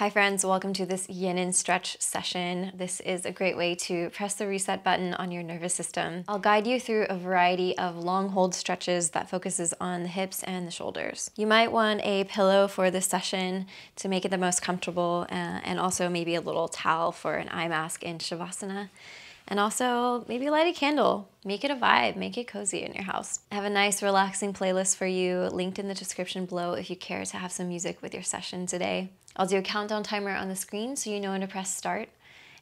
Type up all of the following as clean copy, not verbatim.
Hi friends, welcome to this Yin and Stretch session. This is a great way to press the reset button on your nervous system. I'll guide you through a variety of long hold stretches that focuses on the hips and the shoulders. You might want a pillow for this session to make it the most comfortable, and also maybe a little towel for an eye mask in Savasana. And also maybe light a candle. Make it a vibe, make it cozy in your house. I have a nice relaxing playlist for you linked in the description below if you care to have some music with your session today. I'll do a countdown timer on the screen so you know when to press start.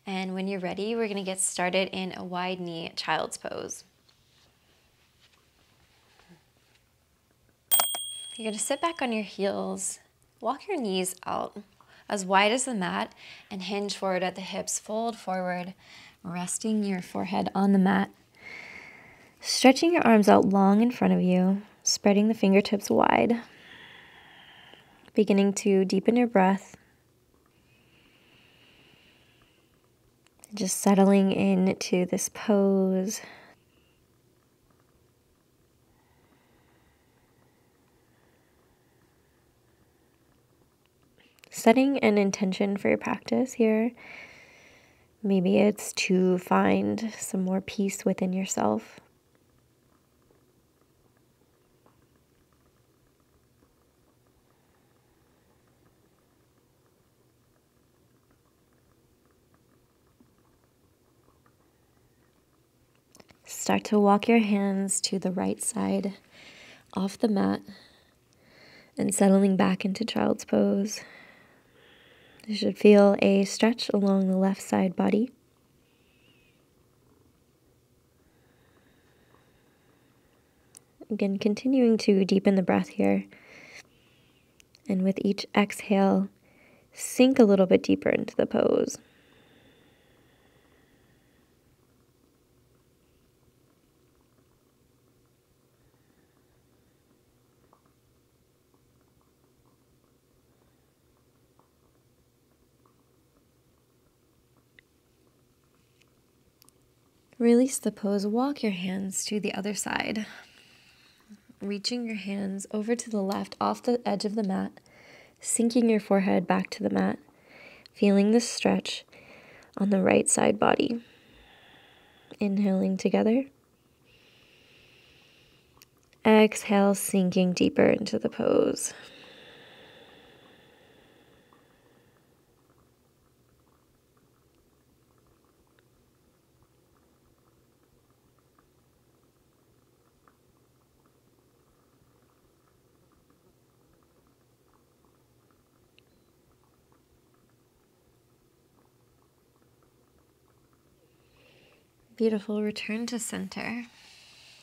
And when you're ready, we're gonna get started in a wide knee child's pose. You're gonna sit back on your heels, walk your knees out as wide as the mat and hinge forward at the hips, fold forward, resting your forehead on the mat. Stretching your arms out long in front of you, spreading the fingertips wide. Beginning to deepen your breath. Just settling into this pose. Setting an intention for your practice here. Maybe it's to find some more peace within yourself. Start to walk your hands to the right side off the mat and settling back into child's pose. You should feel a stretch along the left side body. Again, continuing to deepen the breath here. And with each exhale, sink a little bit deeper into the pose. Release the pose, walk your hands to the other side. Reaching your hands over to the left off the edge of the mat, sinking your forehead back to the mat, feeling the stretch on the right side body. Inhaling together. Exhale, sinking deeper into the pose. Beautiful. Return to center.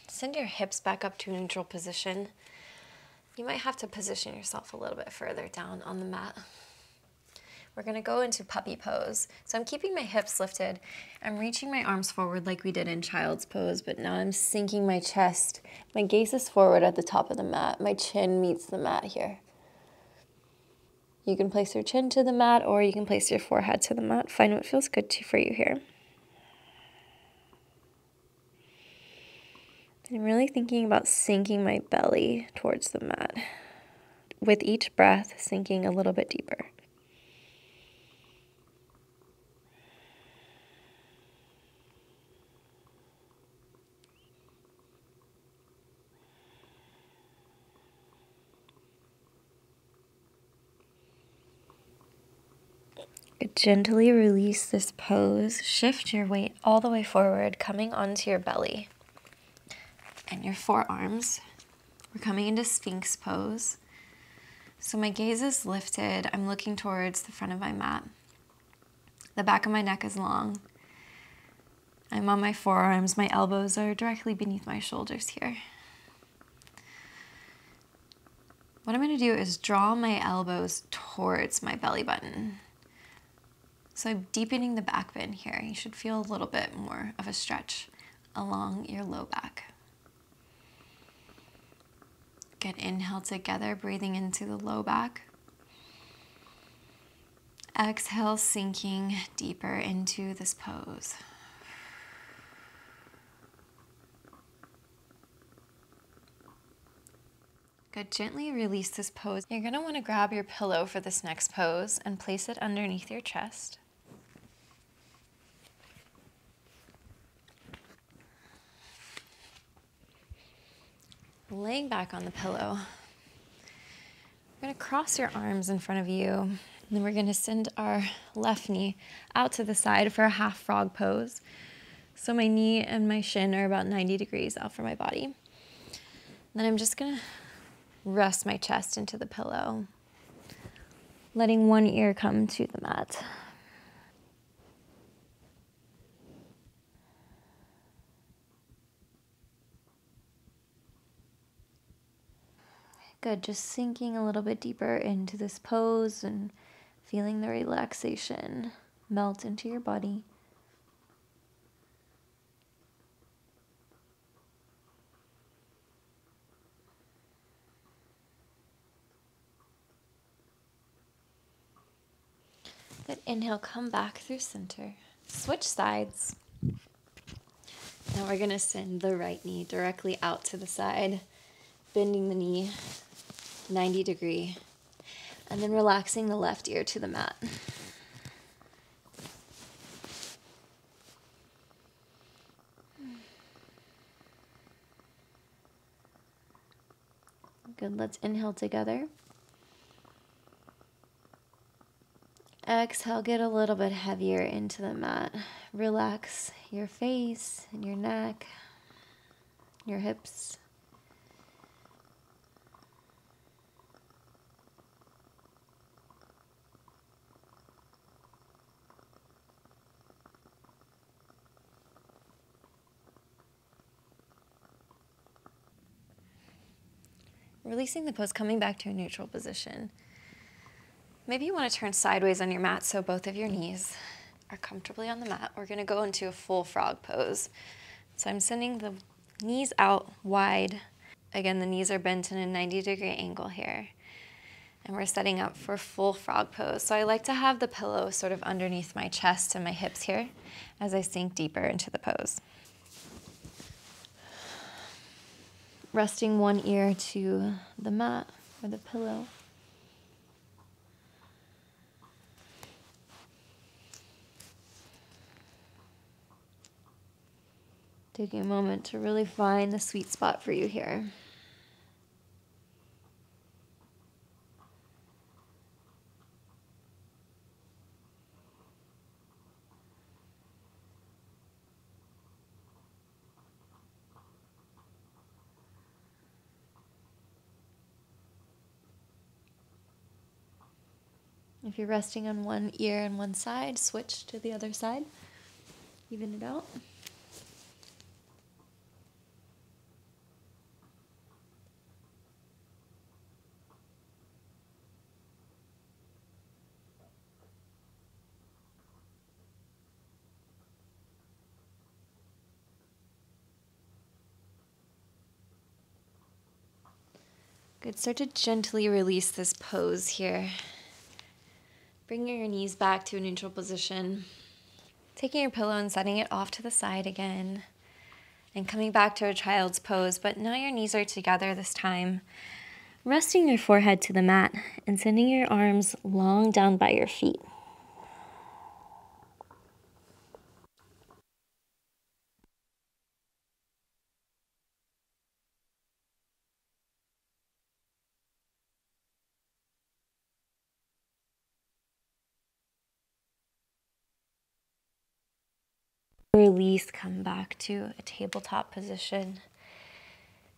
Send your hips back up to neutral position. You might have to position yourself a little bit further down on the mat. We're going to go into puppy pose. So I'm keeping my hips lifted. I'm reaching my arms forward like we did in child's pose, but now I'm sinking my chest. My gaze is forward at the top of the mat. My chin meets the mat here. You can place your chin to the mat or you can place your forehead to the mat. Find what feels good for you here. I'm really thinking about sinking my belly towards the mat. With each breath, sinking a little bit deeper. Gently release this pose. Shift your weight all the way forward, coming onto your belly and your forearms. We're coming into Sphinx pose. So my gaze is lifted. I'm looking towards the front of my mat. The back of my neck is long. I'm on my forearms. My elbows are directly beneath my shoulders here. What I'm going to do is draw my elbows towards my belly button. So I'm deepening the back bend here. You should feel a little bit more of a stretch along your low back. Good, inhale together, breathing into the low back. Exhale, sinking deeper into this pose. Good, gently release this pose. You're gonna wanna grab your pillow for this next pose and place it underneath your chest. Laying back on the pillow, we're gonna cross your arms in front of you, and then we're gonna send our left knee out to the side for a half frog pose. So my knee and my shin are about 90 degrees out from my body. And then I'm just gonna rest my chest into the pillow, letting one ear come to the mat. Good, just sinking a little bit deeper into this pose and feeling the relaxation melt into your body. Good, inhale, come back through center. Switch sides. Now we're gonna send the right knee directly out to the side, bending the knee 90 degree, and then relaxing the left ear to the mat. Good, let's inhale together. Exhale, get a little bit heavier into the mat. Relax your face and your neck, your hips. Releasing the pose, coming back to a neutral position. Maybe you want to turn sideways on your mat so both of your knees are comfortably on the mat. We're going to go into a full frog pose. So I'm sending the knees out wide. Again, the knees are bent in a 90-degree angle here. And we're setting up for full frog pose. So I like to have the pillow sort of underneath my chest and my hips here as I sink deeper into the pose. Resting one ear to the mat or the pillow. Taking a moment to really find the sweet spot for you here. If you're resting on one ear and one side, switch to the other side. Even it out. Good, start to gently release this pose here. Bringing your knees back to a neutral position. Taking your pillow and setting it off to the side again. And coming back to a child's pose, but now your knees are together this time. Resting your forehead to the mat and sending your arms long down by your feet. Release, come back to a tabletop position.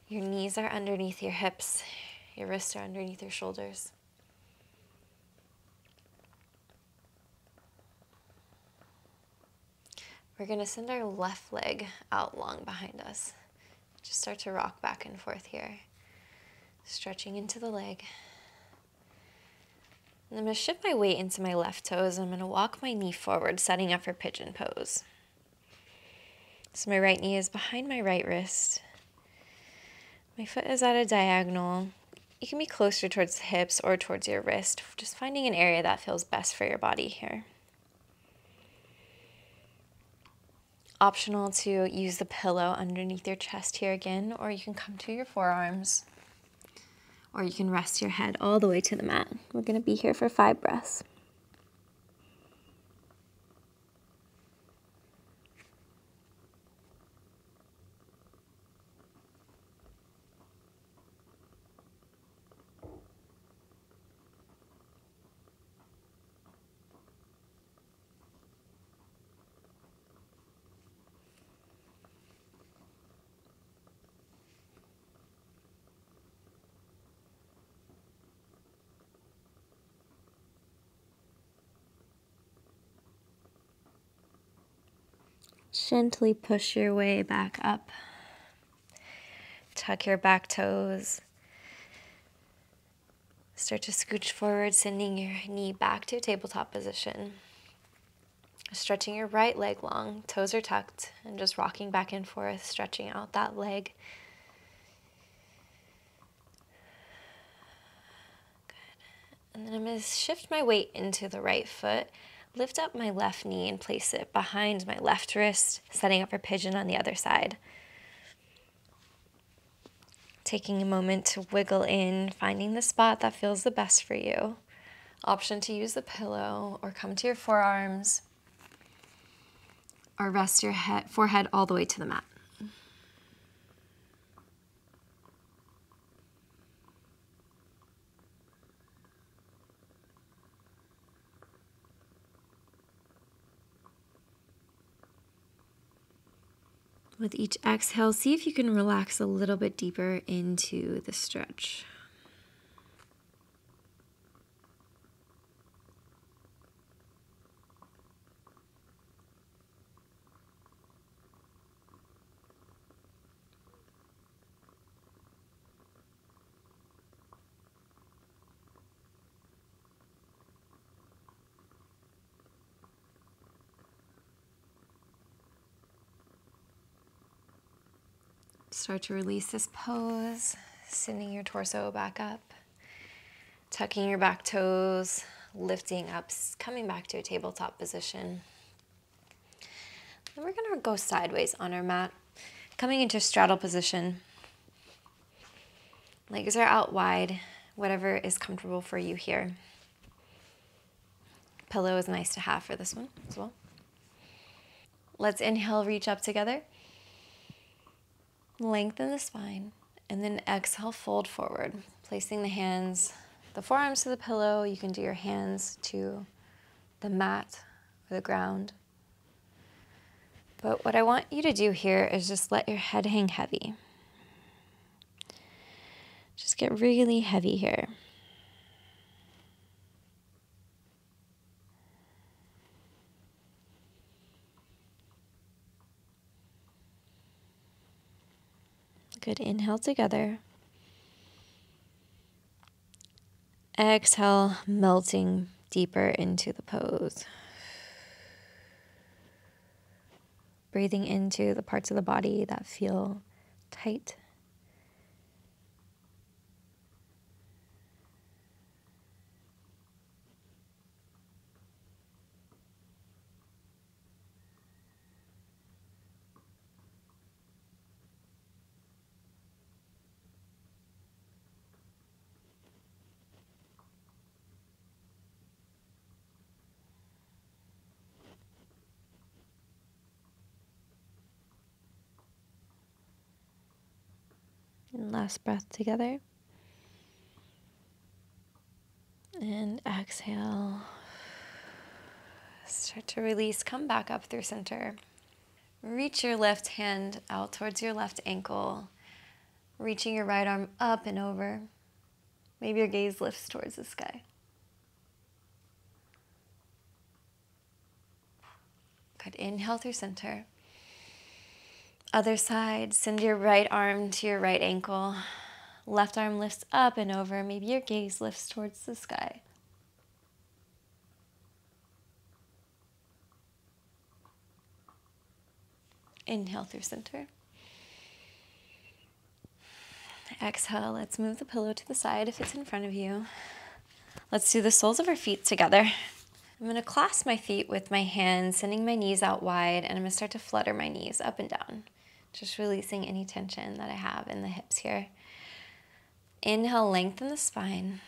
Your knees are underneath your hips. Your wrists are underneath your shoulders. We're going to send our left leg out long behind us. Just start to rock back and forth here. Stretching into the leg. And I'm going to shift my weight into my left toes. I'm going to walk my knee forward, setting up for pigeon pose. So my right knee is behind my right wrist. My foot is at a diagonal. You can be closer towards the hips or towards your wrist, just finding an area that feels best for your body here. Optional to use the pillow underneath your chest here again, or you can come to your forearms. or you can rest your head all the way to the mat. We're going to be here for 5 breaths. Gently push your way back up. Tuck your back toes. Start to scooch forward, sending your knee back to tabletop position. Stretching your right leg long, toes are tucked, and just rocking back and forth, stretching out that leg. Good. And then I'm going to shift my weight into the right foot, lift up my left knee and place it behind my left wrist, setting up for pigeon on the other side. Taking a moment to wiggle in, finding the spot that feels the best for you. Option to use the pillow or come to your forearms or rest your forehead all the way to the mat. With each exhale, see if you can relax a little bit deeper into the stretch. Start to release this pose, sending your torso back up, tucking your back toes, lifting up, coming back to a tabletop position. Then we're going to go sideways on our mat, coming into straddle position. Legs are out wide, whatever is comfortable for you here. Pillow is nice to have for this one as well. Let's inhale, reach up together. Lengthen the spine, and then exhale, fold forward, placing the hands, the forearms to the pillow. You can do your hands to the mat or the ground. But what I want you to do here is just let your head hang heavy. Just get really heavy here. Good, inhale together. Exhale, melting deeper into the pose. Breathing into the parts of the body that feel tight. And last breath together. And exhale. Start to release. Come back up through center. Reach your left hand out towards your left ankle. Reaching your right arm up and over. Maybe your gaze lifts towards the sky. Good. Inhale through center. Other side, send your right arm to your right ankle. Left arm lifts up and over. Maybe your gaze lifts towards the sky. Inhale through center. Exhale, let's move the pillow to the side if it's in front of you. Let's do the soles of our feet together. I'm going to clasp my feet with my hands, sending my knees out wide, and I'm going to start to flutter my knees up and down. Just releasing any tension that I have in the hips here. Inhale, lengthen the spine,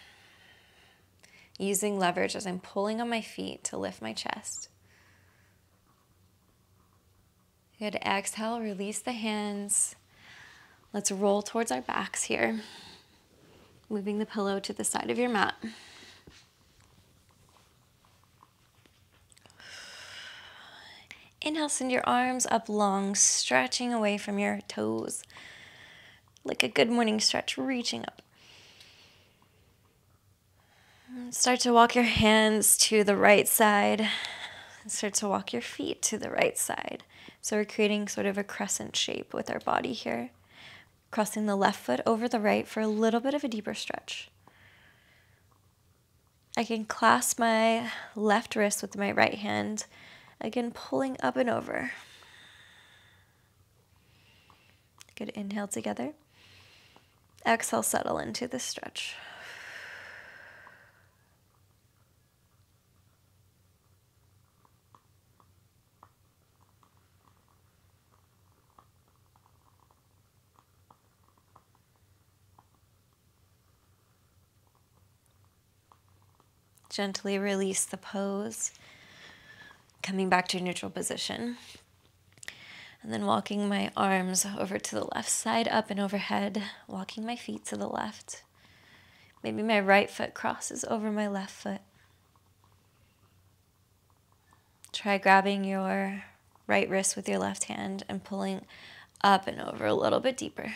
using leverage as I'm pulling on my feet to lift my chest. Good. Exhale, release the hands. Let's roll towards our backs here, moving the pillow to the side of your mat. Inhale, send your arms up long, stretching away from your toes, like a good morning stretch, reaching up. Start to walk your hands to the right side, and start to walk your feet to the right side. So we're creating sort of a crescent shape with our body here. Crossing the left foot over the right for a little bit of a deeper stretch. I can clasp my left wrist with my right hand, again pulling up and over. Good. Inhale together. Exhale, settle into the stretch. Gently release the pose, coming back to neutral position. And then walking my arms over to the left side, up and overhead, walking my feet to the left. Maybe my right foot crosses over my left foot. Try grabbing your right wrist with your left hand and pulling up and over a little bit deeper.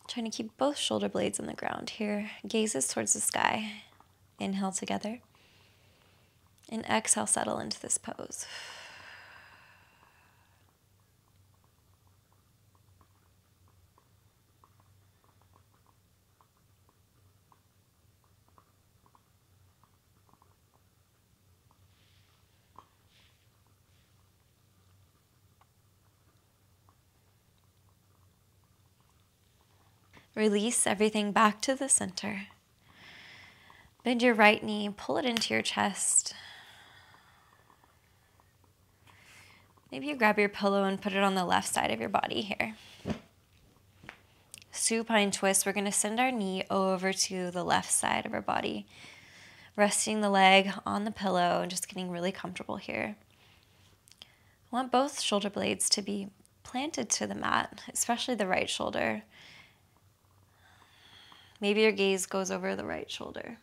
Trying to keep both shoulder blades on the ground here. Gazes towards the sky. Inhale together. And exhale, settle into this pose. Release everything back to the center. Bend your right knee, pull it into your chest. Maybe you grab your pillow and put it on the left side of your body here. Supine twist, we're going to send our knee over to the left side of our body, resting the leg on the pillow and just getting really comfortable here. I want both shoulder blades to be planted to the mat, especially the right shoulder. Maybe your gaze goes over the right shoulder.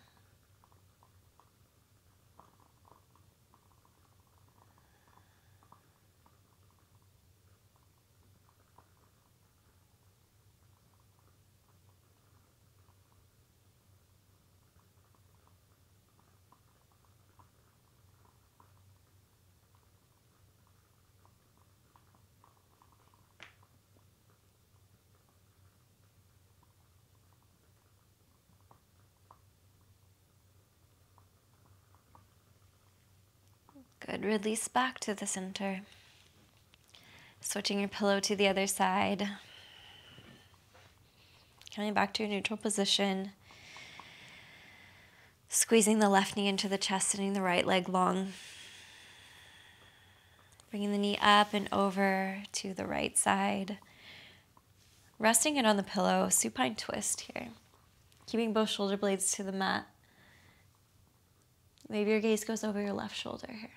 Good. Release back to the center. Switching your pillow to the other side. Coming back to a neutral position. Squeezing the left knee into the chest, sending the right leg long. Bringing the knee up and over to the right side. Resting it on the pillow, supine twist here. Keeping both shoulder blades to the mat. Maybe your gaze goes over your left shoulder here.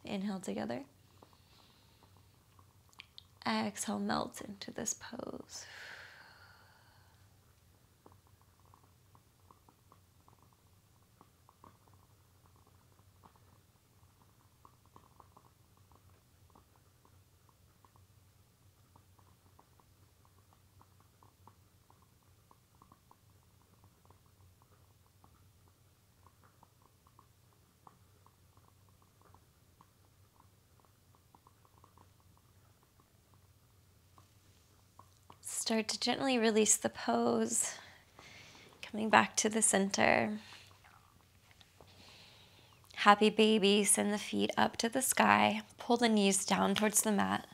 Inhale together. Exhale, melt into this pose. Start to gently release the pose, coming back to the center. Happy baby, send the feet up to the sky, pull the knees down towards the mat.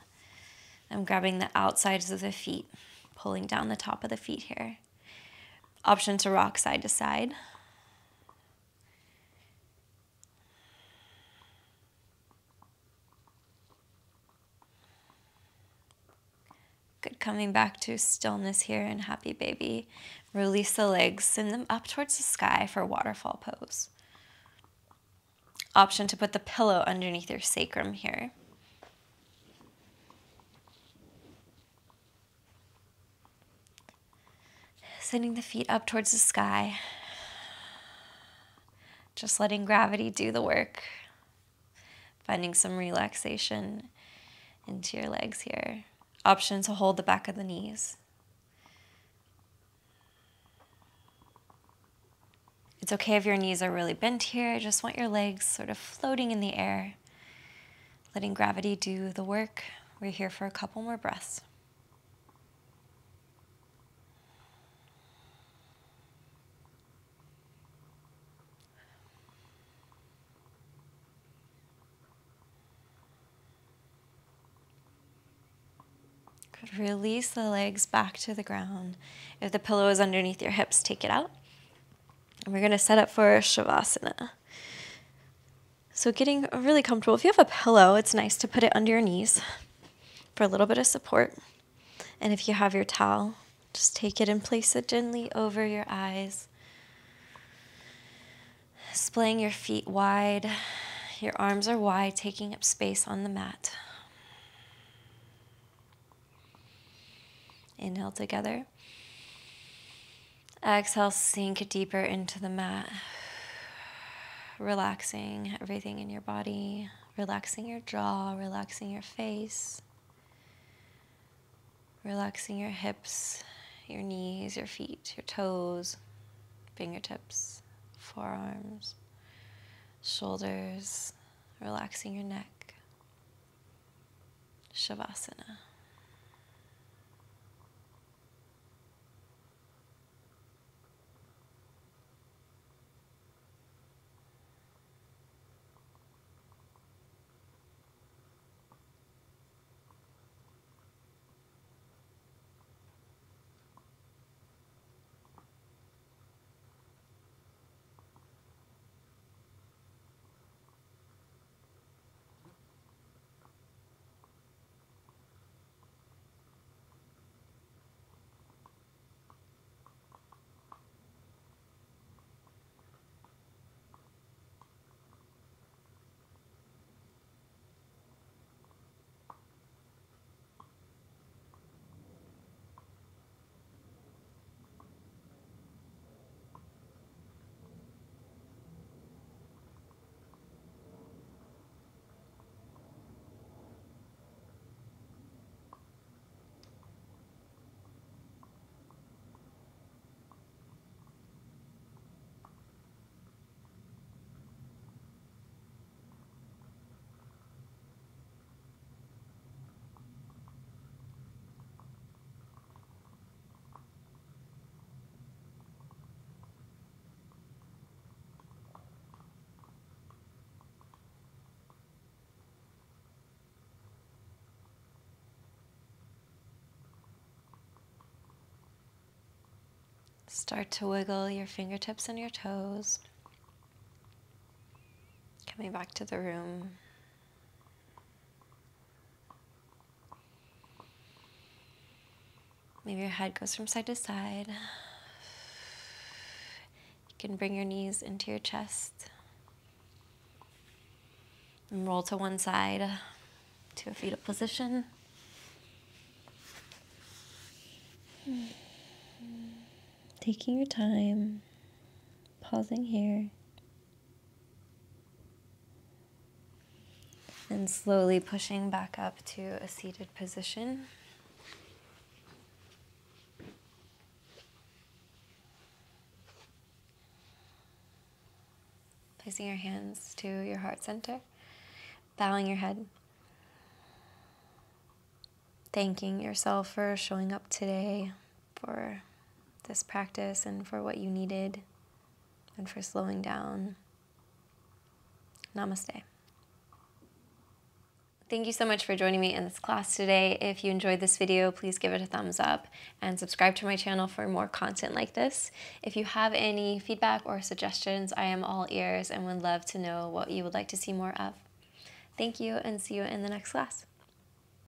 I'm grabbing the outsides of the feet, pulling down the top of the feet here. Option to rock side to side. Good. coming back to stillness here in happy baby. Release the legs, send them up towards the sky for waterfall pose. Option to put the pillow underneath your sacrum here. Sending the feet up towards the sky. Just letting gravity do the work. Finding some relaxation into your legs here. Option to hold the back of the knees. It's okay if your knees are really bent here. I just want your legs sort of floating in the air. Letting gravity do the work. We're here for a couple more breaths. Release the legs back to the ground. If the pillow is underneath your hips, take it out. And we're going to set up for Savasana. So getting really comfortable. If you have a pillow, it's nice to put it under your knees for a little bit of support. And if you have your towel, just take it and place it gently over your eyes. Splaying your feet wide. Your arms are wide, taking up space on the mat. Inhale together. Exhale, sink deeper into the mat. Relaxing everything in your body. Relaxing your jaw, relaxing your face. Relaxing your hips, your knees, your feet, your toes, fingertips, forearms, shoulders. Relaxing your neck. Savasana. Start to wiggle your fingertips and your toes. Coming back to the room. Maybe your head goes from side to side. You can bring your knees into your chest. And roll to one side to a fetal position. Taking your time, pausing here, and slowly pushing back up to a seated position. Placing your hands to your heart center, bowing your head. Thanking yourself for showing up today, for this practice and for what you needed, and for slowing down. Namaste. Thank you so much for joining me in this class today. If you enjoyed this video, please give it a thumbs up and subscribe to my channel for more content like this. If you have any feedback or suggestions, I am all ears and would love to know what you would like to see more of. Thank you, and see you in the next class.